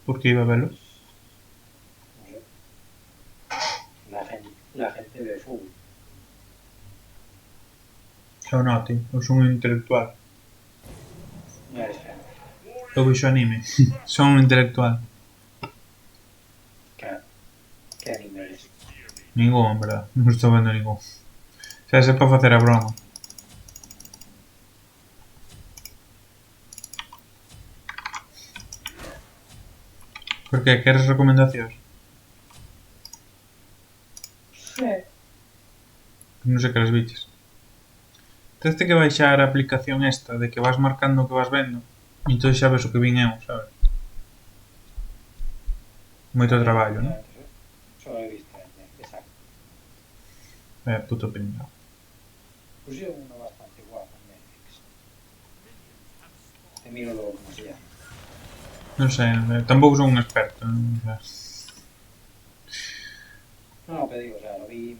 ¿Por qué iba a verlo? No sé. La gente ve fútbol. Eu non, tío. Eu son un intelectual. No eres fan. Eu vexo anime. Son un intelectual. ¿Qué anime eres? Ningún, en verdad. Non estou vendo ningún. Xa é para facer a broma. Por que? Queres recomendacións? Sí. Non sei que las biches. Tens que baixar a aplicación esta de que vas marcando o que vas vendo. E entón xa ves o que vin eu, sabes? Moito Joder, traballo, non? mira, entonces solo he visto exacto. Puto pringao. Pusieron uno bastante guapo en Netflix. Te miro luego cómo se llama. Non sei, tampouco son un experto, non? O sea, No, pero digo, o sea, lo vi y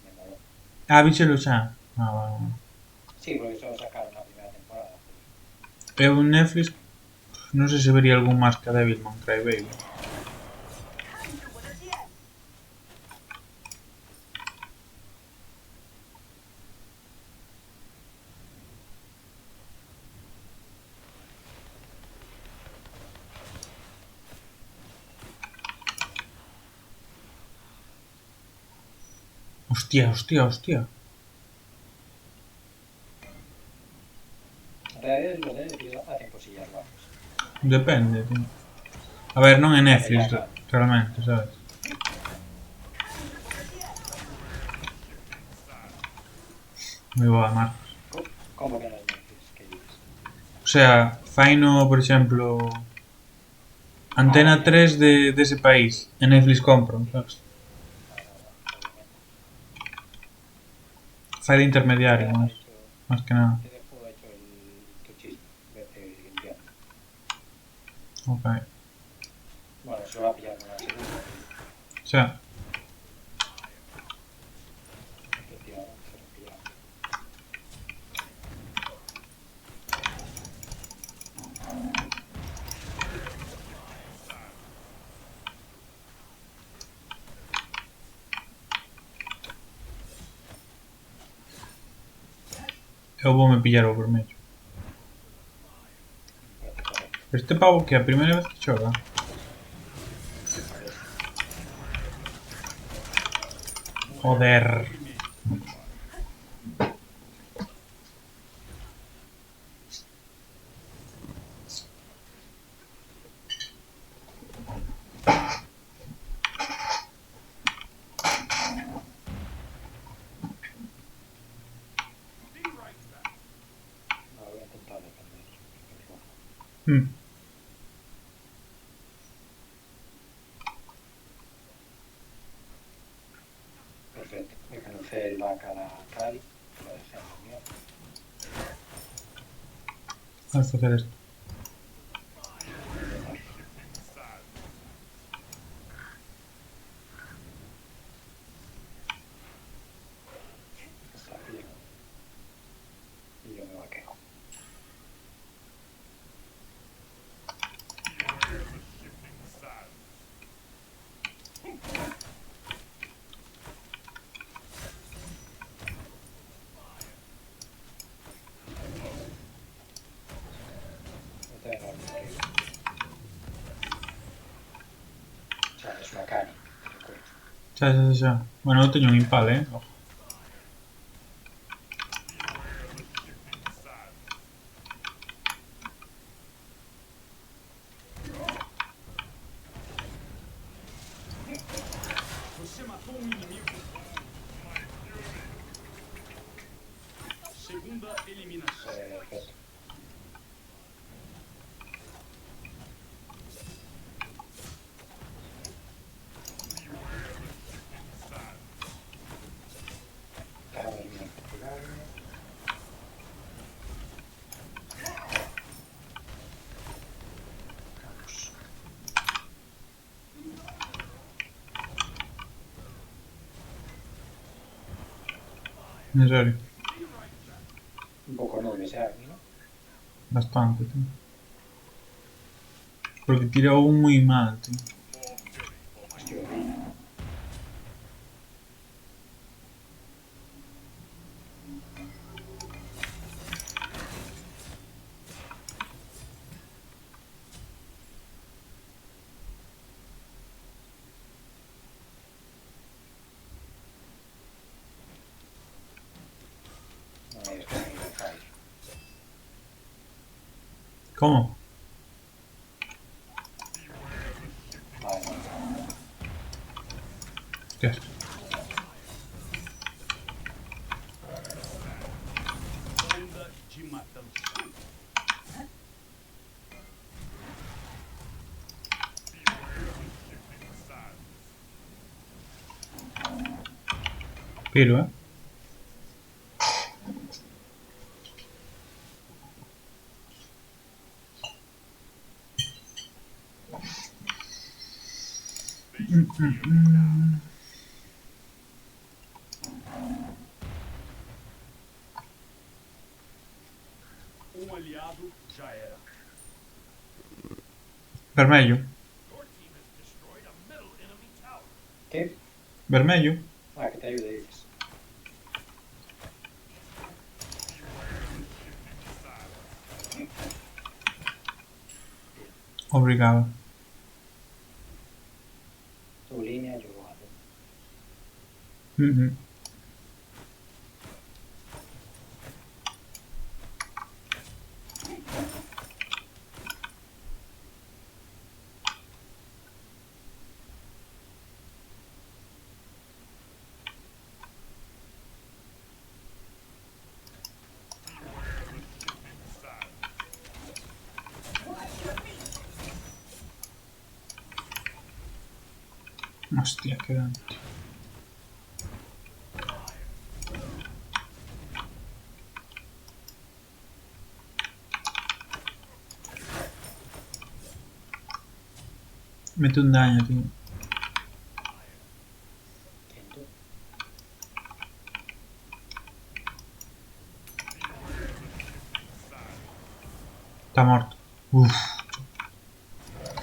me moló. bichelo xa. Vale. Sí, porque solo sacaron la primera temporada. Eu en Netflix non sei se vería algún máis que a Devilman Crybaby. Hostia, hostia, hostia. En realidad los de Netflix hacen cosillas guapas. Depende, tío. A ver, non é Bueno, Netflix, ya, claro. realmente, sabes? Moi boa, Marcos. ¿Cómo que no es Netflix? ¿Qué dices? O sea, faino, por exemplo, Ah, Antena vale, 3 de ese país. En Netflix compro, sí. sabes? No, no, no, obviamente. Fai de Te voy intermediario, a dejar hecho, máis que nada. te dejo hecho tu chisme. Vete limpiando. Ok. Bueno, se lo va a pillar con la segunda. O sea, Efectivamente, se lo pillaba. eu vou me pillar o vermello. Me parece correcto. Este pavo que é a primeira vez que xoga. Parece. Joder. No, voy a intentar defender. Pero bueno. Hmm. Perfecto. Me cancel la cara a Cali. Lo dejé en el mío. Vamos facer isto. Voy a intentar. Está bien. Y yo me vaqueo. No te vengas muy arriba. O sea, es una cani, te recuerdo. Xa, xa, xa. Bueno, eu teño un impal, Ojo. Você matou um inimigo. Segunda eliminação. Perfecto. Déjame eliminar capturarme. Vamos. En serio. Un poco noble ese Agni, ¿no? Bastante, tío. Porque tiró un muy mal, tío. Hostia, Orina. No me digas que me iba a caer. ¿Cómo? Vale, no. Hostias. Onda de matança. Pero, ¿eh? Aliado já era. Vermelho. ¿Qué? Vermello. Ah, que te ayude, dices. Obrigado. Tu línea, yo lo hago. Uhum. Hostia, qué daño. Mete un daño, tío. ¿Quién tú? Está muerto. Uf.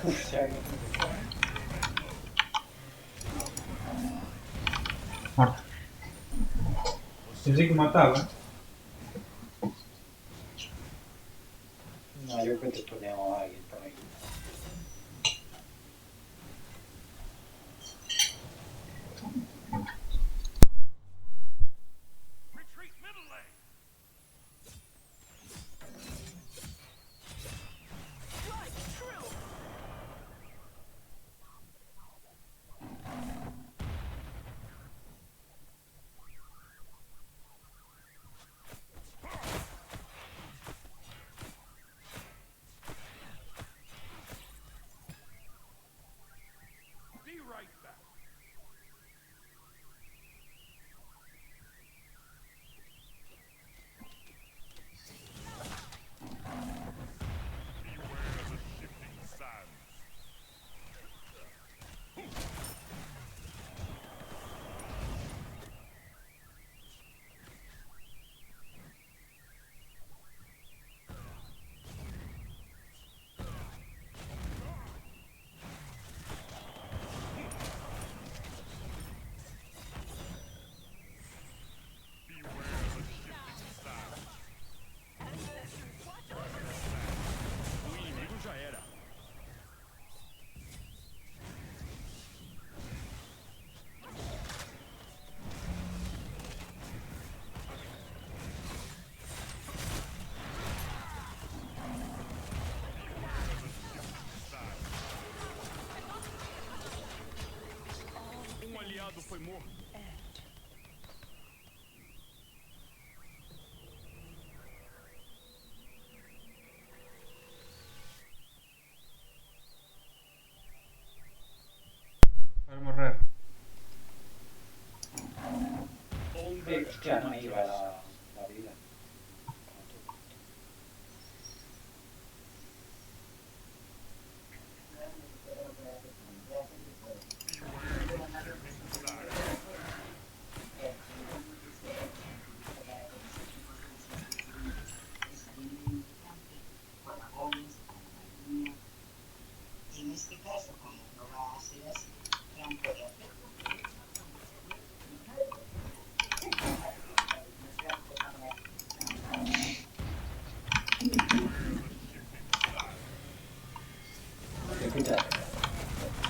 Uf, se ha ido. Muerto. Pensé que mataba, ¿eh? No, yo creo que te tuneo a alguien por ahí. Retreat middle lane. Be right back. O inimigo já era. Aliado foi morto. Para morrer. Onda Hostia, no me de iba matança. la vida.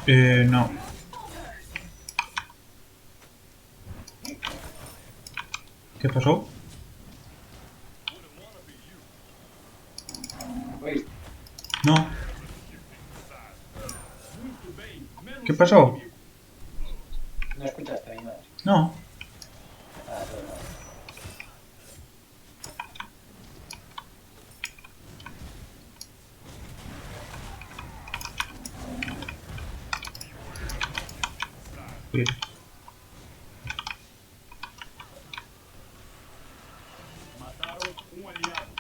No. ¿Qué pasó? ¿Oíste? No. Muito bem, menos ¿Qué um pasó? inimigo. ¿No escuchaste ni nada? No. Ah, todo nada. Bien. Mataram um aliado.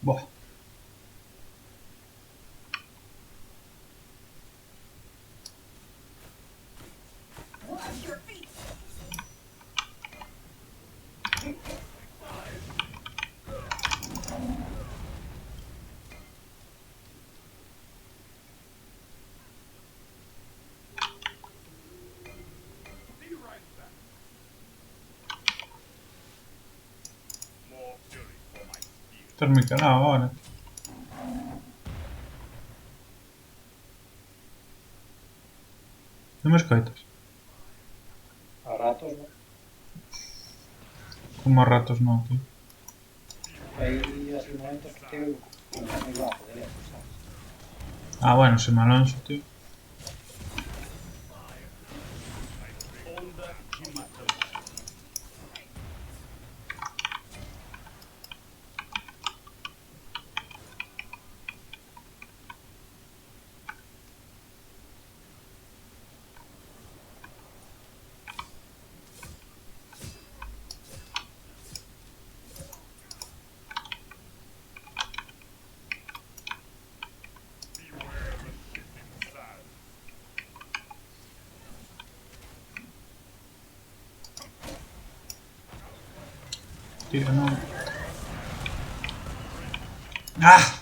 Buah. Be right back. More fury for my spear. Estás muy calado ahora. No me escoitas. A ratos, ¿no? Como a ratos no, tío. Hay así momentos que te oigo como muy bajo de lejos, ¿sabes? Ah, bueno, se me alonso, tío. Onda de matança. Beware the shifting sands. Tío, no. ¡Ah!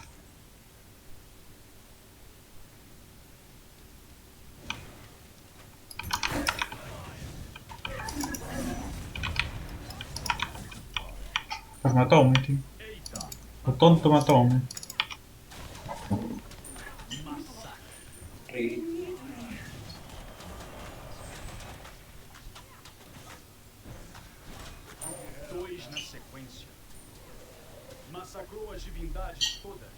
Pues matóme, tío. Eita, O tonto matóme. massacre. Really. Dois na sequência. Massacrou as divindades todas.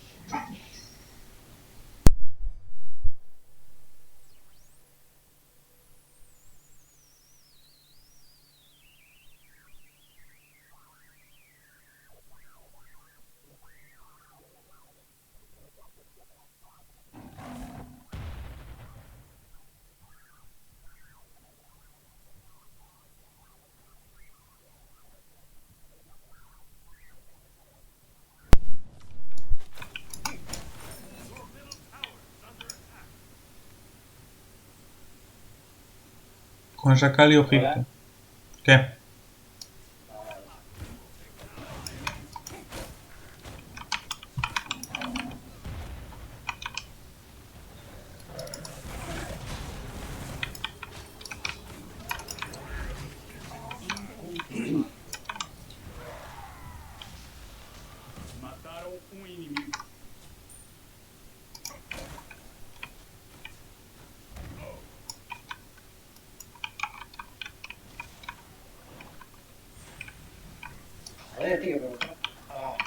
Your middle tower is under attack. Con esa cali, ojito. Hola. ¿Qué? Ah, eso. Mataram um inimigo. Joder, tío, pero... Ah,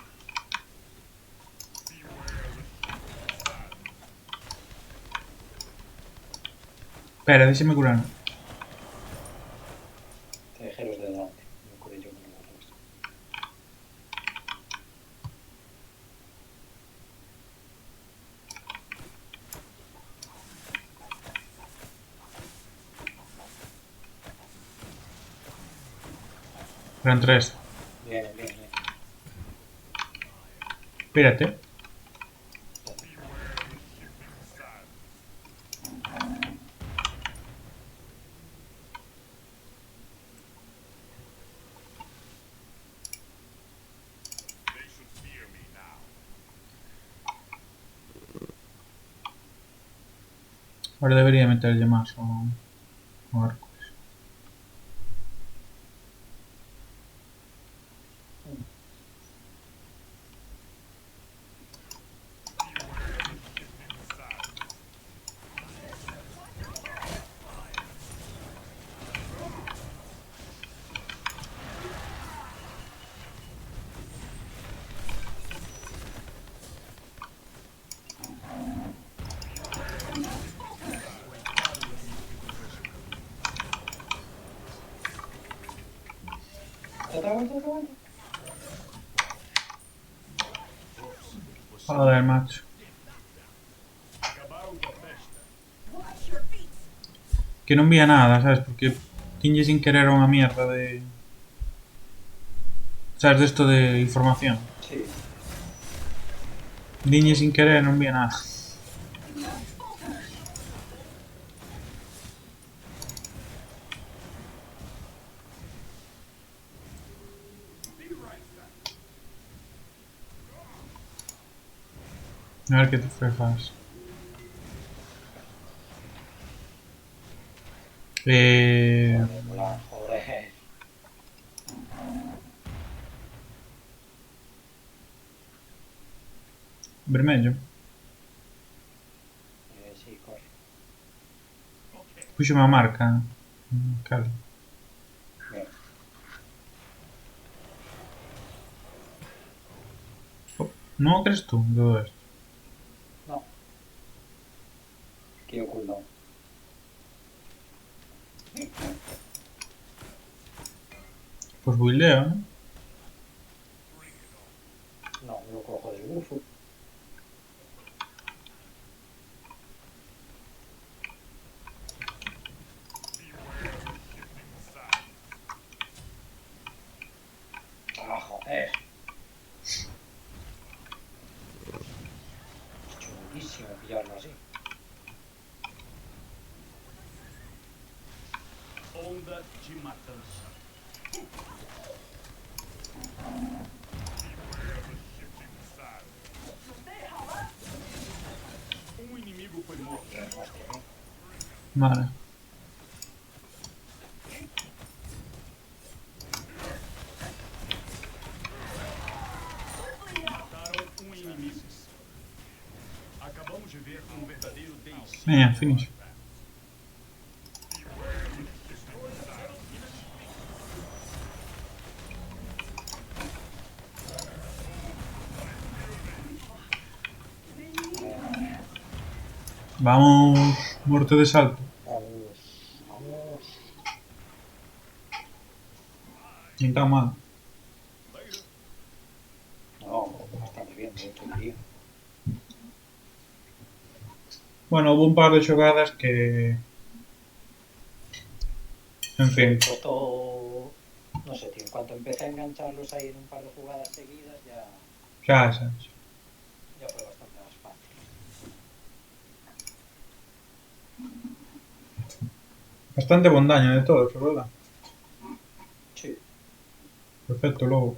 Espera, déxeme curar. te dejé los de delante. Me curé yo con los otros. Eran tres. Bien, bien, bien. Espérate. They should fear me now. Ahora debería meterlle más o arcos. vuelta. Joder, macho. Acabaram com a festa. Que non vía nada, sabes? Porque tiñe sin querer unha mierda de... Sabes, de esto de información. Sí. Diñe sin querer non vía nada. A ver que te fas. Mola, joder. Vermello. Sí, corre. Puxo unha marca. Claro. Bien. Non o crees tú, todo esto? No. Aquí o cooldown. Pues buildeo, ¿no? No, lo cojo del bufo. Ah, joder. Es chulísimo pillarlo así. Onda de matança. Inimigo foi morto. Hostia, ¿no? Vale. Mataram inimigo. Acabamos de ver verdadeiro Deus. Finish. Vamos, muerte de salto. Vamos. Ni tan mal. No, bastante bien, de hecho, tío. Bueno, hubo un par de xogadas que... En fin. Costó, no sé, tío, en cuanto empecé a engancharlos ahí en un par de jugadas seguidas, Ya sabes. ya fue bastante más fácil. Bastante buen daño de todos, ¿verdad? Sí. Perfecto, luego.